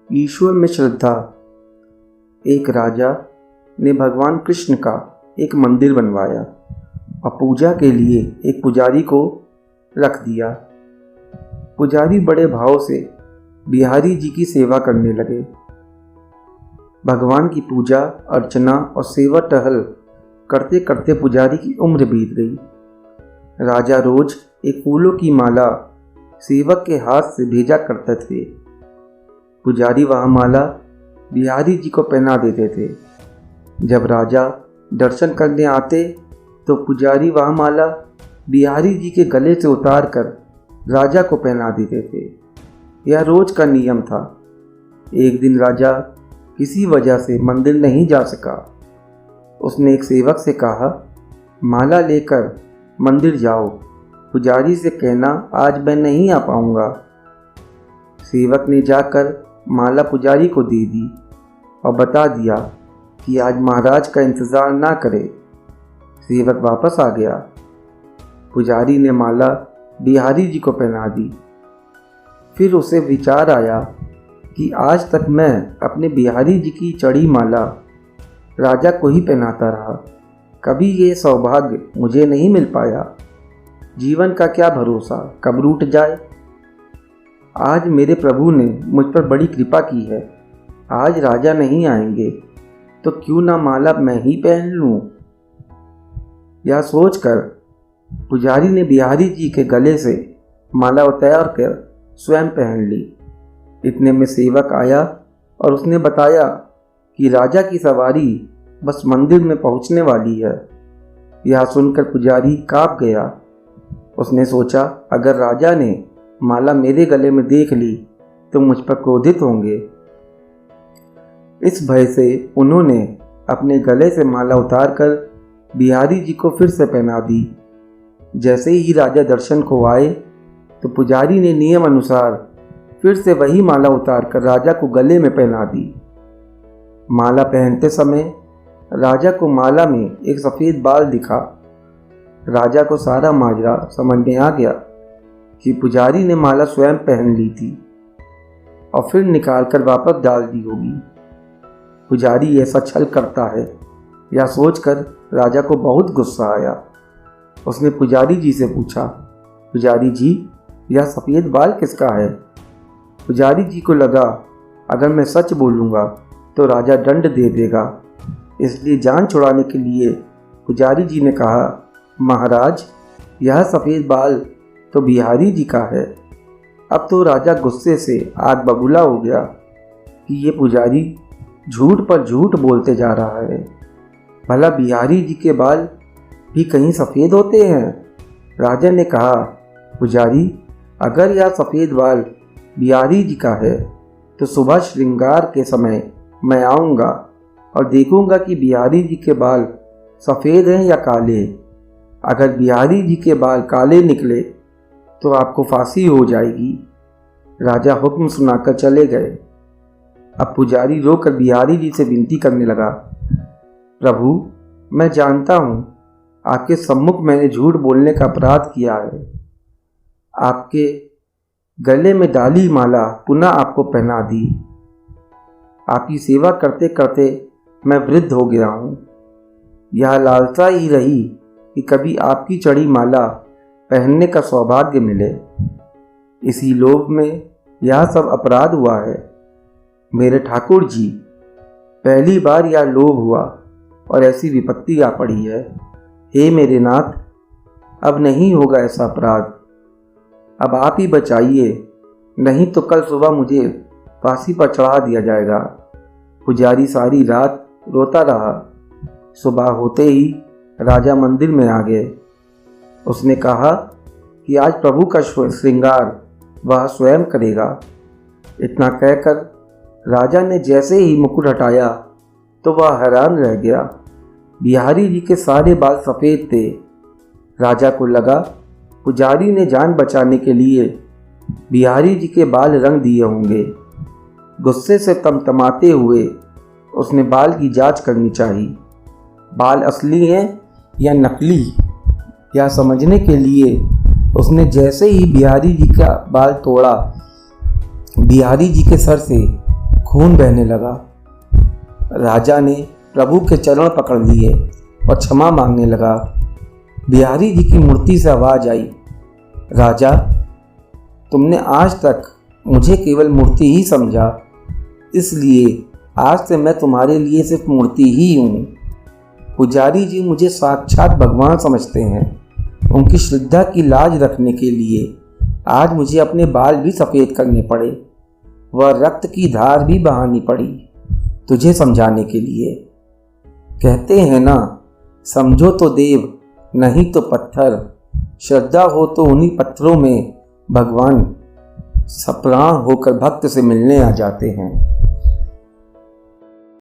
ईश्वर में श्रद्धा। एक राजा ने भगवान कृष्ण का एक मंदिर बनवाया और पूजा के लिए एक पुजारी को रख दिया। पुजारी बड़े भाव से बिहारी जी की सेवा करने लगे। भगवान की पूजा अर्चना और सेवा टहल करते करते पुजारी की उम्र बीत गई। राजा रोज एक फूलों की माला सेवक के हाथ से भेजा करते थे। पुजारी वह माला बिहारी जी को पहना देते थे। जब राजा दर्शन करने आते तो पुजारी वह माला बिहारी जी के गले से उतार कर राजा को पहना देते थे। यह रोज का नियम था। एक दिन राजा किसी वजह से मंदिर नहीं जा सका। उसने एक सेवक से कहा, माला लेकर मंदिर जाओ, पुजारी से कहना आज मैं नहीं आ पाऊंगा। सेवक ने जाकर माला पुजारी को दे दी और बता दिया कि आज महाराज का इंतज़ार ना करे। सेवक वापस आ गया। पुजारी ने माला बिहारी जी को पहना दी। फिर उसे विचार आया कि आज तक मैं अपने बिहारी जी की चढ़ी माला राजा को ही पहनाता रहा, कभी ये सौभाग्य मुझे नहीं मिल पाया। जीवन का क्या भरोसा, कब रूठ जाए। आज मेरे प्रभु ने मुझ पर बड़ी कृपा की है। आज राजा नहीं आएंगे तो क्यों ना माला मैं ही पहन लूं। यह सोचकर पुजारी ने बिहारी जी के गले से माला उतार कर स्वयं पहन ली। इतने में सेवक आया और उसने बताया कि राजा की सवारी बस मंदिर में पहुंचने वाली है। यह सुनकर पुजारी कांप गया। उसने सोचा, अगर राजा ने माला मेरे गले में देख ली तो मुझ पर क्रोधित होंगे। इस भय से उन्होंने अपने गले से माला उतारकर बिहारी जी को फिर से पहना दी। जैसे ही राजा दर्शन को आए तो पुजारी ने नियम अनुसार फिर से वही माला उतारकर राजा को गले में पहना दी। माला पहनते समय राजा को माला में एक सफ़ेद बाल दिखा। राजा को सारा माजरा समझ में आ गया कि पुजारी ने माला स्वयं पहन ली थी और फिर निकालकर वापस डाल दी होगी। पुजारी ऐसा छल करता है, यह सोचकर राजा को बहुत गुस्सा आया। उसने पुजारी जी से पूछा, पुजारी जी यह सफ़ेद बाल किसका है। पुजारी जी को लगा अगर मैं सच बोलूँगा तो राजा दंड दे देगा, इसलिए जान छुड़ाने के लिए पुजारी जी ने कहा, महाराज यह सफ़ेद बाल तो बिहारी जी का है। अब तो राजा गुस्से से आग बबूला हो गया कि ये पुजारी झूठ पर झूठ बोलते जा रहा है। भला बिहारी जी के बाल भी कहीं सफ़ेद होते हैं। राजा ने कहा, पुजारी अगर यह सफ़ेद बाल बिहारी जी का है तो सुबह श्रृंगार के समय मैं आऊँगा और देखूँगा कि बिहारी जी के बाल सफ़ेद हैं या काले। अगर बिहारी जी के बाल काले निकले तो आपको फांसी हो जाएगी। राजा हुक्म सुनाकर चले गए। अब पुजारी रोकर बिहारी जी से विनती करने लगा, प्रभु मैं जानता हूँ आपके सम्मुख मैंने झूठ बोलने का अपराध किया है। आपके गले में डाली माला पुनः आपको पहना दी। आपकी सेवा करते करते मैं वृद्ध हो गया हूँ। यह लालसा ही रही कि कभी आपकी चढ़ी माला पहनने का सौभाग्य मिले। इसी लोभ में यह सब अपराध हुआ है। मेरे ठाकुर जी, पहली बार यह लोभ हुआ और ऐसी विपत्ति आ पड़ी है। हे मेरे नाथ, अब नहीं होगा ऐसा अपराध। अब आप ही बचाइए, नहीं तो कल सुबह मुझे फांसी पर चढ़ा दिया जाएगा। पुजारी सारी रात रोता रहा। सुबह होते ही राजा मंदिर में आ गए। उसने कहा कि आज प्रभु का श्रृंगार वह स्वयं करेगा। इतना कहकर राजा ने जैसे ही मुकुट हटाया तो वह हैरान रह गया। बिहारी जी के सारे बाल सफ़ेद थे। राजा को लगा पुजारी ने जान बचाने के लिए बिहारी जी के बाल रंग दिए होंगे। गुस्से से तमतमाते हुए उसने बाल की जांच करनी चाहिए। बाल असली हैं या नकली, यह समझने के लिए उसने जैसे ही बिहारी जी का बाल तोड़ा, बिहारी जी के सर से खून बहने लगा। राजा ने प्रभु के चरण पकड़ लिए और क्षमा मांगने लगा। बिहारी जी की मूर्ति से आवाज आई, राजा, तुमने आज तक मुझे केवल मूर्ति ही समझा, इसलिए आज से मैं तुम्हारे लिए सिर्फ मूर्ति ही हूँ। पुजारी जी मुझे साक्षात भगवान समझते हैं। उनकी श्रद्धा की लाज रखने के लिए आज मुझे अपने बाल भी सफ़ेद करने पड़े, वह रक्त की धार भी बहानी पड़ी तुझे समझाने के लिए। कहते हैं ना, समझो तो देव नहीं तो पत्थर, श्रद्धा हो तो उन्हीं पत्थरों में भगवान सप्राण होकर भक्त से मिलने आ जाते हैं।